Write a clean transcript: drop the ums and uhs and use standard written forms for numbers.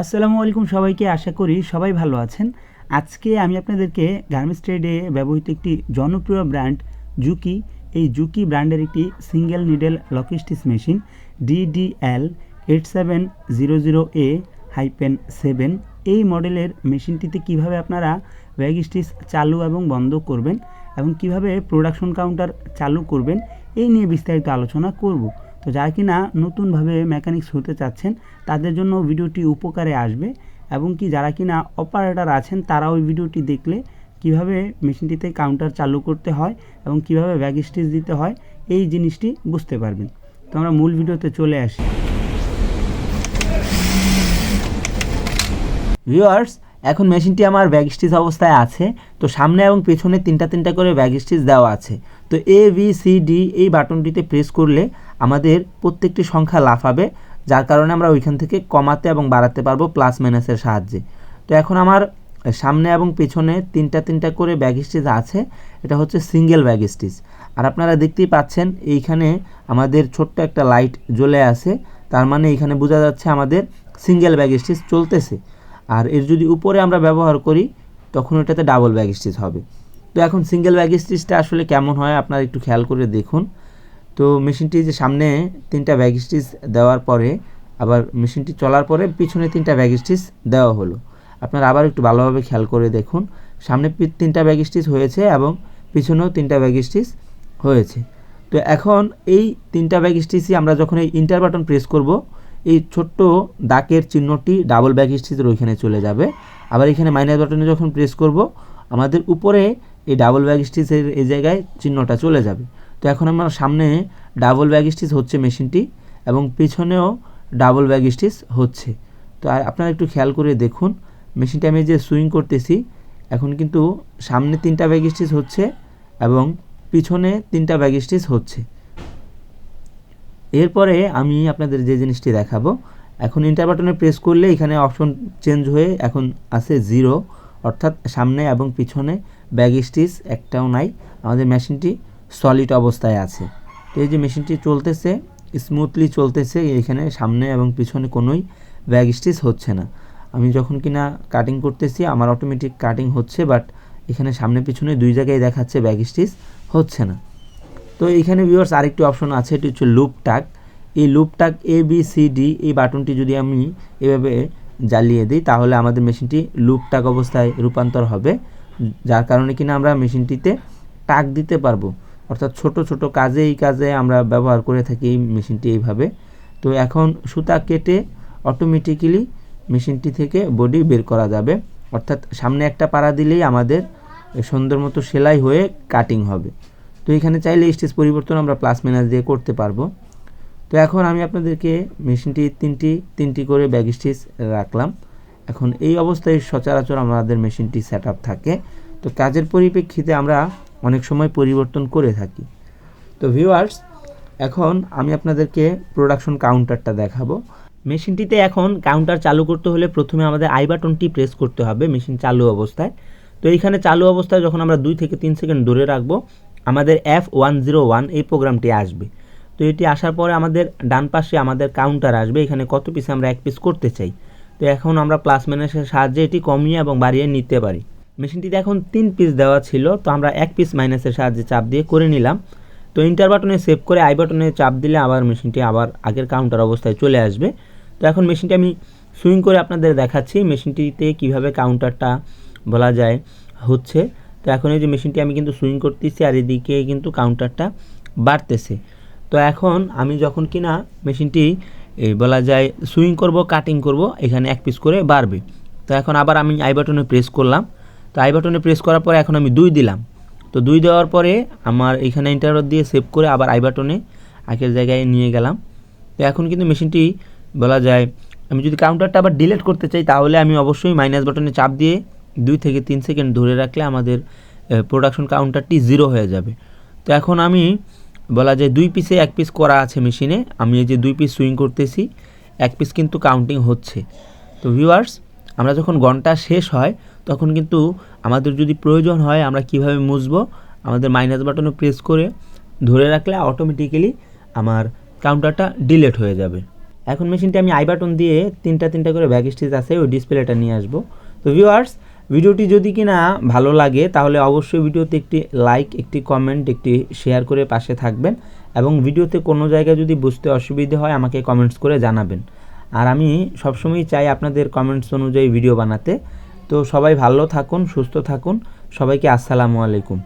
আসসালামু আলাইকুম সবাইকে, আশা করি সবাই ভালো আছেন। আজকে আমি আপনাদেরকে গার্মেন্টস ট্রেডে ব্যবহৃত একটি জনপ্রিয় ব্র্যান্ড জুকি, এই জুকি ব্র্যান্ডের একটি single needle lock stitch machine DDL 8700A-7 এই মডেলের মেশিনটিতে কিভাবে আপনারা ব্যাগ স্টিচ চালু এবং বন্ধ করবেন এবং কিভাবে প্রোডাকশন কাউন্টার চালু করবেন এই নিয়ে বিস্তারিত আলোচনা করব। তো যারা কিনা নতুনভাবে মেকানিক্স হতে চাচ্ছেন তাদের জন্য ভিডিওটি উপকারে আসবে, এবং কি যারা কিনা অপারেটর আছেন তারা ওই ভিডিওটি দেখলে কিভাবে মেশিনটিতে কাউন্টার চালু করতে হয় এবং কিভাবে ব্যাগ স্টিচ দিতে হয় এই জিনিসটি বুঝতে পারবেন। তো আমরা মূল ভিডিওতে চলে আসি। ভিউয়ার্স, এখন মেশিনটি আমার ব্যাগ স্টিচ অবস্থায় আছে। তো সামনে এবং পেছনে তিনটা করে ব্যাগ স্টিচ দেওয়া আছে। তো ABCD এই বাটনটিতে প্রেস করলে আমাদের প্রত্যেকটি সংখ্যা লাফাবে, যার কারণে আমরা ওইখান থেকে কমাতে এবং বাড়াতে পারবো প্লাস মাইনাসের সাহায্যে। তো এখন আমার সামনে এবং পেছনে তিনটা করে ব্যাগ স্টিচ আছে। এটা হচ্ছে সিঙ্গেল ব্যাগ স্টিচ। আর আপনারা দেখতেই পাচ্ছেন এইখানে আমাদের ছোট্ট একটা লাইট জ্বলে আছে, তার মানে এখানে বোঝা যাচ্ছে আমাদের সিঙ্গেল ব্যাগ স্টিচ চলতেছে। আর এর যদি উপরে আমরা ব্যবহার করি তখন ওটাতে ডাবল ব্যাগ স্টিচ হবে। তো এখন সিঙ্গেল ব্যাগ স্টিচটা আসলে কেমন হয় আপনারা একটু খেয়াল করে দেখুন। তো মেশিনটি যে সামনে তিনটা ব্যাগ স্টিচ দেওয়ার পরে আবার মেশিনটি চলার পরে পিছনে তিনটা ব্যাগ স্টিচ দেওয়া হলো। আপনারা আবার একটু ভালোভাবে খেয়াল করে দেখুন, সামনে তিনটা ব্যাগ স্টিচ হয়েছে এবং পিছনেও তিনটা ব্যাগ স্টিচ হয়েছে। তো এখন এই তিনটা ব্যাগ স্টিচই আমরা যখন এই ইন্টার বাটন প্রেস করব, এই ছোট্ট দাগের চিহ্নটি ডাবল ব্যাগ স্টিচের ওইখানে চলে যাবে। আবার এখানে মাইনাস বাটনে যখন প্রেস করব আমাদের উপরে এই ডাবল ব্যাগ স্টিচের এই জায়গায় চিহ্নটা চলে যাবে। তো এখন আমার সামনে ডাবল ব্যাগ স্টিচ হচ্ছে মেশিনটি এবং পিছনেও ডাবল ব্যাগ স্টিচ হচ্ছে। তো আপনারা একটু খেয়াল করে দেখুন, মেশিনটা আমি যে সুইং করতেছি এখন কিন্তু সামনে তিনটা ব্যাগ স্টিচ হচ্ছে এবং পিছনে তিনটা ব্যাগ স্টিচ হচ্ছে। এরপরে আমি আপনাদের যে জিনিসটি দেখাবো, এখন ইন্টার বাটনে প্রেস করলে এখানে অপশন চেঞ্জ হয়ে এখন আছে 0, অর্থাৎ সামনে এবং পিছনে ব্যাগ স্টিচ একটাও নাই, আমাদের মেশিনটি সলিড অবস্থায় আছে। তো এই যে মেশিনটি চলতেছে, স্মুথলি চলতেছে, এখানে সামনে এবং পিছনে কোনোই ব্যাগ স্টিচ হচ্ছে না। আমি যখন কিনা কাটিং করতেছি আমার অটোমেটিক কাটিং হচ্ছে, বাট এখানে সামনে পিছনে দুই জায়গায় দেখাচ্ছে ব্যাগ স্টিচ হচ্ছে না। তো এইখানে ভিউয়ার্স আরেকটি অপশন আছে, এটি হচ্ছে লুপ টাক। এই লুপ টাক ABCD এই বাটনটি যদি আমি এভাবে জ্বালিয়ে দিই তাহলে আমাদের মেশিনটি লুপ টাক অবস্থায় রূপান্তর হবে, যার কারণে কিনা আমরা মেশিনটিতে টাক দিতে পারবো। অর্থাৎ ছোট ছোট কাজে এই কাজে আমরা ব্যবহার করে থাকি এই মেশিনটি এইভাবে। তো এখন সুতা কেটে অটোমেটিক্যালি মেশিনটি থেকে বডি বের করা যাবে, অর্থাৎ সামনে একটা পাড়া দিলেই আমাদের সুন্দর মতো সেলাই হয়ে কাটিং হবে। তো এখানে চাইলে স্টিচ পরিবর্তন আমরা প্লাস মাইনাস দিয়ে করতে পারবো। তো এখন আমি আপনাদেরকে মেশিনটি তিনটি করে ব্যাগ স্টিচ রাখলাম। এখন এই অবস্থায় সচরাচর আমাদের মেশিনটি সেট আপ থাকে। তো কাজের পরিপ্রেক্ষিতে আমরা অনেক সময় পরিবর্তন করে থাকি। তো ভিউয়ার্স, এখন আমি আপনাদেরকে প্রোডাকশন কাউন্টারটা দেখাবো। মেশিনটিতে এখন কাউন্টার চালু করতে হলে প্রথমে আমাদের আই বাটনটি প্রেস করতে হবে মেশিন চালু অবস্থায়। তো এইখানে চালু অবস্থায় যখন আমরা 2 থেকে 3 সেকেন্ড ধরে রাখবো আমাদের F101 এই প্রোগ্রামটি আসবে। তো এটি আসার পরে আমাদের ডান পাশে আমাদের কাউন্টার আসবে, এখানে কত পিস আমরা এক পিস করতে চাই। তো এখন আমরা প্লাস মাইনাসের সাহায্যে এটি কমিয়ে এবং বাড়িয়ে নিতে পারি। মেশিনটিতে এখন 3 পিস দেওয়া ছিল, তো আমরা 1 পিস মাইনাসের সাহায্যে চাপ দিয়ে করে নিলাম। তো ইন্টার বাটনে সেভ করে আই বাটনে চাপ দিলে আবার মেশিনটি আবার আগের কাউন্টার অবস্থায় চলে আসবে। তো এখন মেশিনটি আমি সুইং করে আপনাদের দেখাচ্ছি মেশিনটিতে কিভাবে কাউন্টারটা বলা যায় হচ্ছে। তো এখন এই যে মেশিনটি আমি কিন্তু সুইং করতেছি আর এদিকে কিন্তু কাউন্টারটা বাড়তেছে। তো এখন আমি যখন কিনা মেশিনটি বলা যায় সুইং করব কাটিং করব, এখানে 1 পিস করে বাড়বে। তো এখন আবার আমি আই বাটনে প্রেস করলাম। তো আই বাটনে প্রেস করার পরে এখন আমি 2 দিলাম। তো 2 দেওয়ার পরে আমার এখানে ইন্টার দিয়ে সেভ করে আবার আই বাটনে আগের জায়গায় নিয়ে গেলাম। তো এখন কিন্তু মেশিনটি বলা যায় আমি যদি কাউন্টারটা আবার ডিলিট করতে চাই তাহলে আমি অবশ্যই মাইনাস বাটনে চাপ দিয়ে 2 থেকে 3 সেকেন্ড ধরে রাখলে আমাদের প্রোডাকশন কাউন্টারটি 0 হয়ে যাবে। তো এখন আমি বলা যায় 2 পিসে 1 পিস করা আছে মেশিনে, আমি এই যে 2 পিস সুইং করতেছি, 1 পিস কিন্তু কাউন্টিং হচ্ছে। তো ভিউয়ার্স, আমরা যখন ঘন্টা শেষ হয় তখন কিন্তু আমাদের যদি প্রয়োজন হয় আমরা কিভাবে মুছবো, আমাদের মাইনাস বাটনে প্রেস করে ধরে রাখলে অটোমেটিক্যালি আমার কাউন্টারটা ডিলিট হয়ে যাবে। এখন মেশিনটি আমি আই বাটন দিয়ে তিনটা করে ব্যাক স্টিচ আছে ওই ডিসপ্লেটা নিয়ে আসবো। তো ভিউয়ার্স, ভিডিওটি যদি কিনা ভালো লাগে তাহলে অবশ্যই ভিডিওতে একটি লাইক, একটি কমেন্ট, একটি শেয়ার করে পাশে থাকবেন এবং ভিডিওতে কোনো জায়গায় যদি বুঝতে অসুবিধে হয় আমাকে কমেন্টস করে জানাবেন। আর আমি সবসময় চাই আপনাদের কমেন্টস অনুযায়ী ভিডিও বানাতে। তো সবাই ভালো থাকুন, সুস্থ থাকুন, সবাইকে আসসালামু আলাইকুম।